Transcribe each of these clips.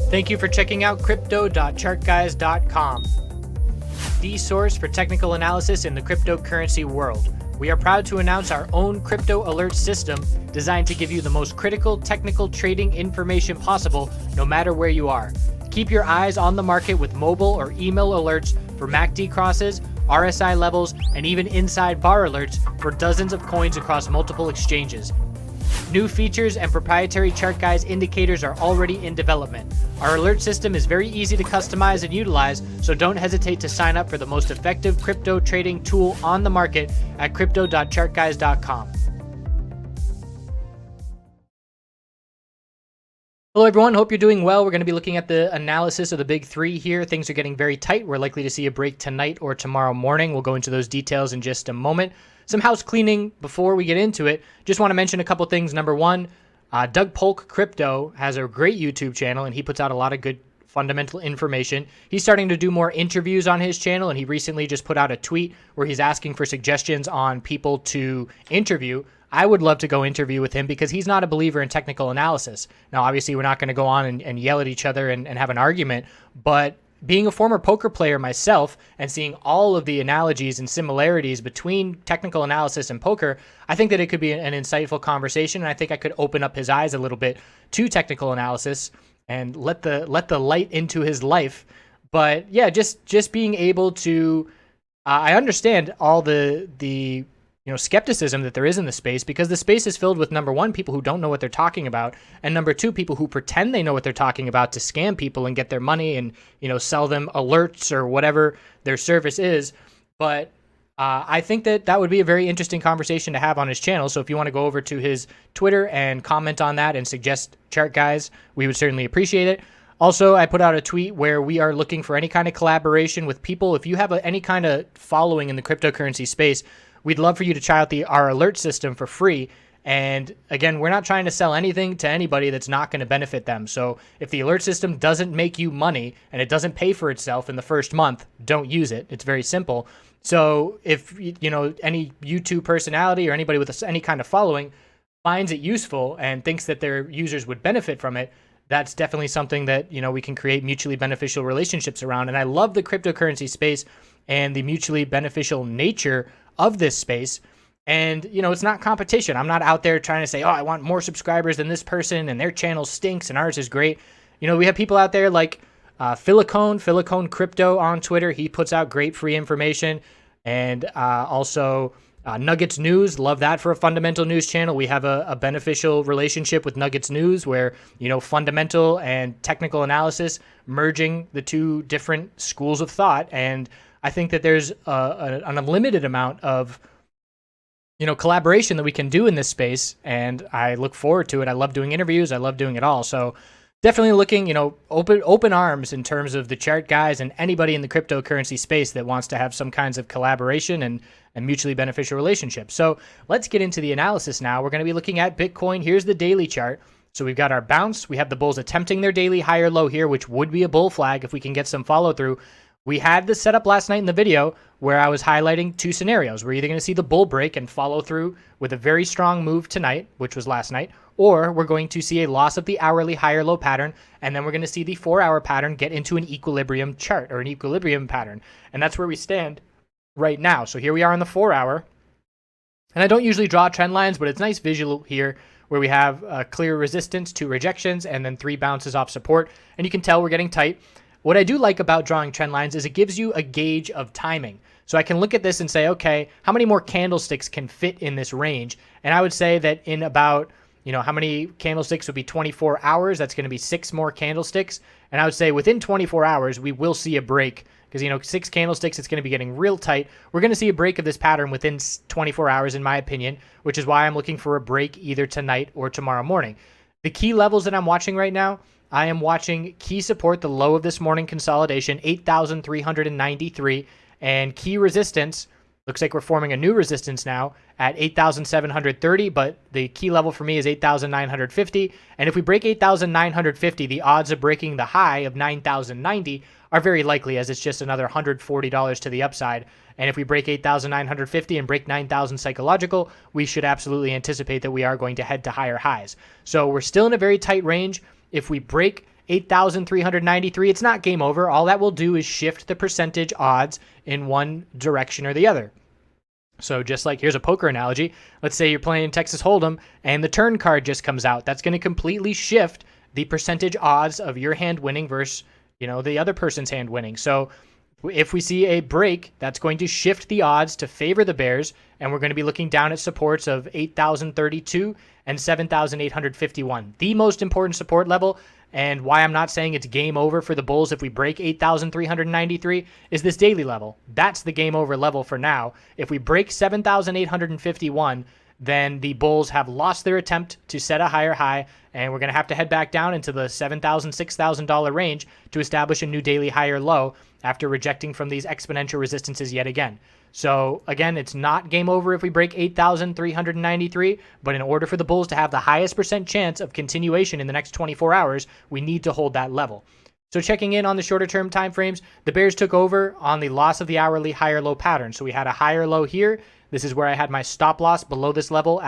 Thank you for checking out crypto.chartguys.com, the source for technical analysis in the cryptocurrency world. We are proud to announce our own crypto alert system designed to give you the most critical technical trading information possible, no matter where you are. Keep your eyes on the market with mobile or email alerts for MACD crosses, RSI levels, and even inside bar alerts for dozens of coins across multiple exchanges. New features and proprietary ChartGuys indicators are already in development. Our alert system is very easy to customize and utilize, so don't hesitate to sign up for the most effective crypto trading tool on the market at crypto.chartguys.com. Hello everyone, hope you're doing well. We're going to be looking at the analysis of the big three here. Things are getting very tight. We're likely to see a break tonight or tomorrow morning. We'll go into those details in just a moment. Some house cleaning before we get into it. Just want to mention a couple things. Number one, Doug Polk Crypto has a great YouTube channel, and he puts out a lot of good fundamental information. He's starting to do more interviews on his channel, and he recently just put out a tweet where he's asking for suggestions on people to interview. I would love to go interview with him because he's not a believer in technical analysis. Now, obviously, we're not going to go on and yell at each other and have an argument, but being a former poker player myself and seeing all of the analogies and similarities between technical analysis and poker, I think that it could be an insightful conversation, and I think I could open up his eyes a little bit to technical analysis and let the light into his life. But yeah, just being able to, I understand all the skepticism that there is in the space, because the space is filled with, number one, people who don't know what they're talking about, and number two, people who pretend they know what they're talking about to scam people and get their money and, sell them alerts or whatever their service is. But I think that would be a very interesting conversation to have on his channel. So if you want to go over to his Twitter and comment on that and suggest chart guys, we would certainly appreciate it. Also, I put out a tweet where we are looking for any kind of collaboration with people. If you have any kind of following in the cryptocurrency space, we'd love for you to try out our alert system for free. And again, we're not trying to sell anything to anybody that's not going to benefit them. So if the alert system doesn't make you money and it doesn't pay for itself in the first month, don't use it. It's very simple. So if any YouTube personality or anybody with any kind of following finds it useful and thinks that their users would benefit from it, that's definitely something that we can create mutually beneficial relationships around. And I love the cryptocurrency space and the mutually beneficial nature of this space. And it's not competition. I'm not out there trying to say, oh, I want more subscribers than this person and their channel stinks and ours is great. We have people out there like Philicone Crypto on Twitter. He puts out great free information. And also Nuggets News, love that for a fundamental news channel. We have a beneficial relationship with Nuggets News where fundamental and technical analysis merging the two different schools of thought. And I think that there's an unlimited amount of collaboration that we can do in this space, and I look forward to it. I love doing interviews. I love doing it all. So definitely looking, open arms in terms of the chart guys and anybody in the cryptocurrency space that wants to have some kinds of collaboration and mutually beneficial relationships. So let's get into the analysis now. We're going to be looking at Bitcoin. Here's the daily chart. So we've got our bounce. We have the bulls attempting their daily higher low here, which would be a bull flag if we can get some follow through. We had this set up last night in the video where I was highlighting two scenarios. We're either going to see the bull break and follow through with a very strong move tonight, which was last night, or we're going to see a loss of the hourly higher low pattern, and then we're going to see the 4-hour pattern get into an equilibrium chart or an equilibrium pattern. And that's where we stand right now. So here we are on the 4-hour. And I don't usually draw trend lines, but it's nice visual here where we have a clear resistance, 2 rejections, and then 3 bounces off support. And you can tell we're getting tight. What I do like about drawing trend lines is it gives you a gauge of timing. So I can look at this and say, okay, how many more candlesticks can fit in this range? And I would say that in about, how many candlesticks would be 24 hours? That's going to be 6 more candlesticks. And I would say within 24 hours, we will see a break because, 6 candlesticks, it's going to be getting real tight. We're going to see a break of this pattern within 24 hours, in my opinion, which is why I'm looking for a break either tonight or tomorrow morning. The key levels that I'm watching right now, I am watching key support, the low of this morning consolidation, 8,393, and key resistance, looks like we're forming a new resistance now at 8,730, but the key level for me is 8,950. And if we break 8,950, the odds of breaking the high of 9,090 are very likely, as it's just another $140 to the upside. And if we break 8,950 and break 9,000 psychological, we should absolutely anticipate that we are going to head to higher highs. So we're still in a very tight range. If we break 8,393, it's not game over. All that will do is shift the percentage odds in one direction or the other. So just like, here's a poker analogy. Let's say you're playing Texas Hold'em and the turn card just comes out. That's going to completely shift the percentage odds of your hand winning versus, the other person's hand winning. So if we see a break, that's going to shift the odds to favor the bears, and we're going to be looking down at supports of 8,032 and 7,851. The most important support level, and why I'm not saying it's game over for the bulls if we break 8,393, is this daily level. That's the game over level for now. If we break 7,851, then the bulls have lost their attempt to set a higher high, and we're going to have to head back down into the $7,000, $6,000 range to establish a new daily higher low after rejecting from these exponential resistances yet again. So again, it's not game over if we break 8,393, but in order for the bulls to have the highest percent chance of continuation in the next 24 hours, we need to hold that level. So checking in on the shorter term time frames, the bears took over on the loss of the hourly higher low pattern. So we had a higher low here. This is where I had my stop loss below this level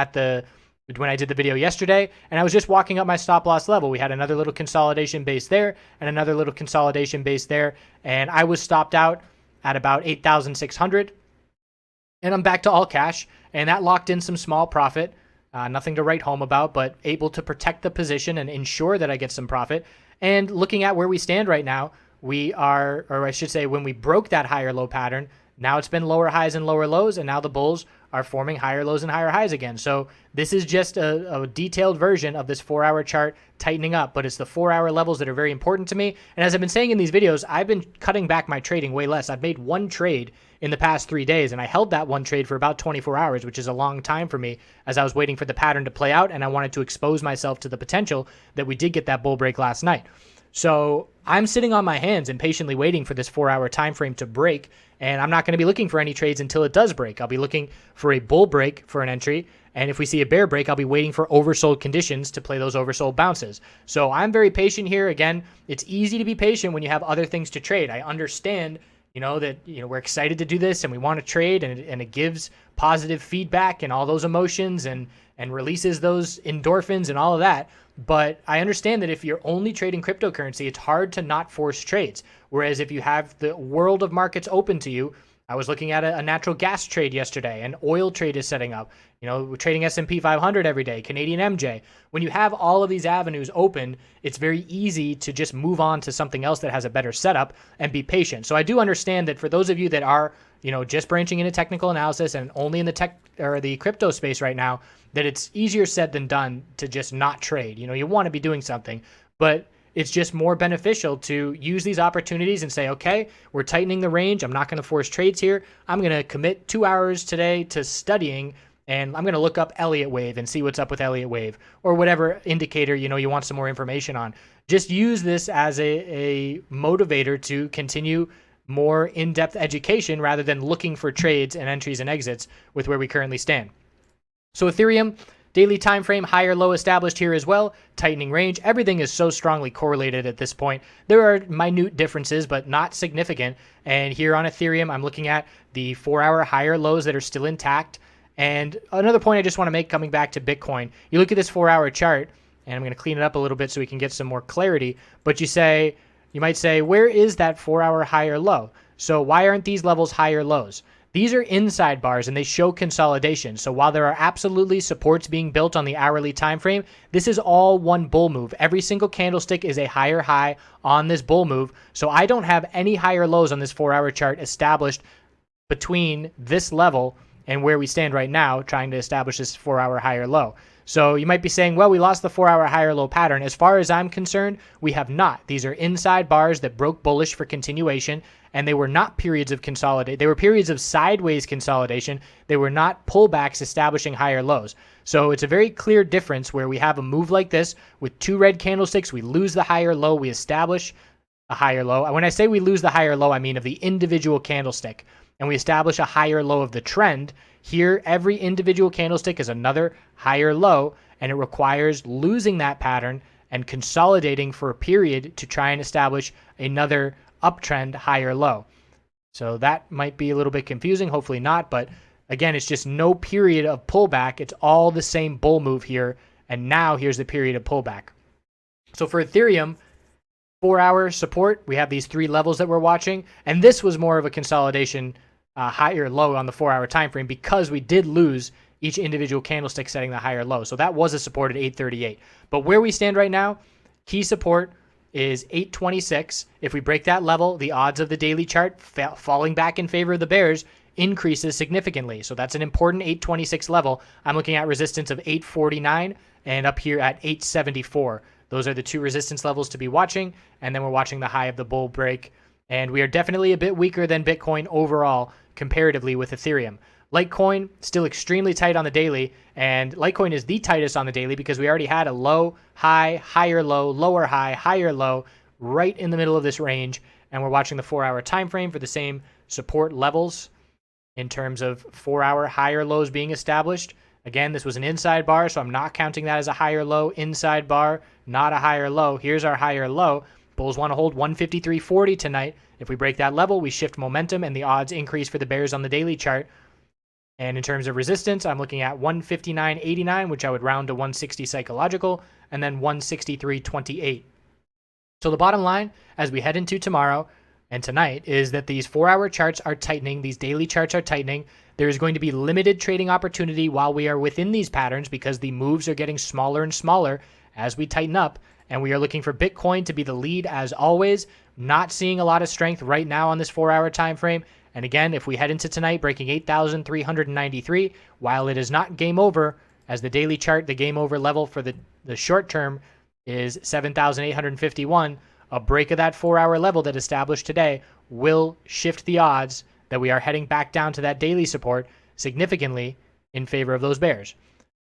when I did the video yesterday, and I was just walking up my stop loss level. We had another little consolidation base there and another little consolidation base there, and I was stopped out at about 8,600, and I'm back to all cash, and that locked in some small profit. Nothing to write home about, but able to protect the position and ensure that I get some profit. And looking at where we stand right now, we are, or I should say, when we broke that higher low pattern, now it's been lower highs and lower lows, and now the bulls are forming higher lows and higher highs again. So this is just a detailed version of this 4-hour chart tightening up, but it's the 4-hour levels that are very important to me. And as I've been saying in these videos, I've been cutting back my trading way less. I've made one trade in the past 3 days, and I held that one trade for about 24 hours, which is a long time for me as I was waiting for the pattern to play out, and I wanted to expose myself to the potential that we did get that bull break last night. So I'm sitting on my hands and patiently waiting for this 4-hour time frame to break, and I'm not going to be looking for any trades until it does break. I'll be looking for a bull break for an entry, and if we see a bear break, I'll be waiting for oversold conditions to play those oversold bounces. So I'm very patient here. Again, it's easy to be patient when you have other things to trade. I understand that we're excited to do this and we want to trade, and it gives positive feedback and all those emotions and releases those endorphins and all of that. But I understand that if you're only trading cryptocurrency, it's hard to not force trades. Whereas if you have the world of markets open to you, I was looking at a natural gas trade yesterday, an oil trade is setting up. We're trading S&P 500 every day, Canadian MJ. When you have all of these avenues open, it's very easy to just move on to something else that has a better setup and be patient. So I do understand that for those of you that are, just branching into technical analysis and only in the tech or the crypto space right now, that it's easier said than done to just not trade. You want to be doing something, but it's just more beneficial to use these opportunities and say, okay, we're tightening the range. I'm not going to force trades here. I'm going to commit 2 hours today to studying, and I'm going to look up Elliott Wave and see what's up with Elliott Wave or whatever indicator, you want some more information on. Just use this as a motivator to continue more in-depth education rather than looking for trades and entries and exits with where we currently stand. So Ethereum, daily time frame, higher low established here as well, tightening range. Everything is so strongly correlated at this point. There are minute differences, but not significant. And here on Ethereum, I'm looking at the 4-hour higher lows that are still intact. And another point I just want to make coming back to Bitcoin, you look at this 4-hour chart, and I'm going to clean it up a little bit so we can get some more clarity, but you might say, where is that 4-hour higher low? So why aren't these levels higher lows? These are inside bars and they show consolidation. So while there are absolutely supports being built on the hourly time frame, this is all one bull move. Every single candlestick is a higher high on this bull move. So I don't have any higher lows on this 4-hour chart established between this level and where we stand right now, trying to establish this 4-hour higher low. So you might be saying, well, we lost the 4-hour higher low pattern. As far as I'm concerned, we have not. These are inside bars that broke bullish for continuation, and they were not periods of consolidation. They were periods of sideways consolidation. They were not pullbacks establishing higher lows. So it's a very clear difference where we have a move like this with 2 red candlesticks. We lose the higher low. We establish a higher low. When I say we lose the higher low, I mean of the individual candlestick. And we establish a higher low of the trend. Here, every individual candlestick is another higher low, and it requires losing that pattern and consolidating for a period to try and establish another uptrend higher low. So that might be a little bit confusing, hopefully not, but again, it's just no period of pullback. It's all the same bull move here, and now here's the period of pullback. So for Ethereum, 4-hour support, we have these 3 levels that we're watching, and this was more of a consolidation high or low on the 4-hour time frame because we did lose each individual candlestick setting the higher low. So that was a support at 838. But where we stand right now, key support is 826. If we break that level, the odds of the daily chart falling back in favor of the bears increases significantly. So that's an important 826 level. I'm looking at resistance of 849 and up here at 874. Those are the 2 resistance levels to be watching. And then we're watching the high of the bull break. And we are definitely a bit weaker than Bitcoin overall comparatively with Ethereum. Litecoin still extremely tight on the daily, and Litecoin is the tightest on the daily because we already had a low, high, higher low, lower high, higher low right in the middle of this range. And we're watching the 4-hour time frame for the same support levels in terms of 4-hour higher lows being established. Again, this was an inside bar, so I'm not counting that as a higher low. Inside bar, not a higher low. Here's our higher low. Bulls want to hold 153.40 tonight. If we break that level, we shift momentum and the odds increase for the bears on the daily chart. And in terms of resistance, I'm looking at 159.89, which I would round to 160 psychological, and then 163.28. So the bottom line, as we head into tomorrow and tonight, is that these 4-hour charts are tightening. These daily charts are tightening. There is going to be limited trading opportunity while we are within these patterns because the moves are getting smaller and smaller as we tighten up. And we are looking for Bitcoin to be the lead as always. Not seeing a lot of strength right now on this 4-hour time frame. And again, if we head into tonight breaking 8,393, while it is not game over, as the daily chart, the game over level for the short term is 7,851, a break of that 4-hour level that established today will shift the odds that we are heading back down to that daily support significantly in favor of those bears.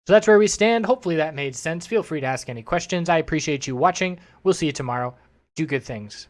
So that's where we stand. Hopefully that made sense. Feel free to ask any questions. I appreciate you watching. We'll see you tomorrow. Do good things.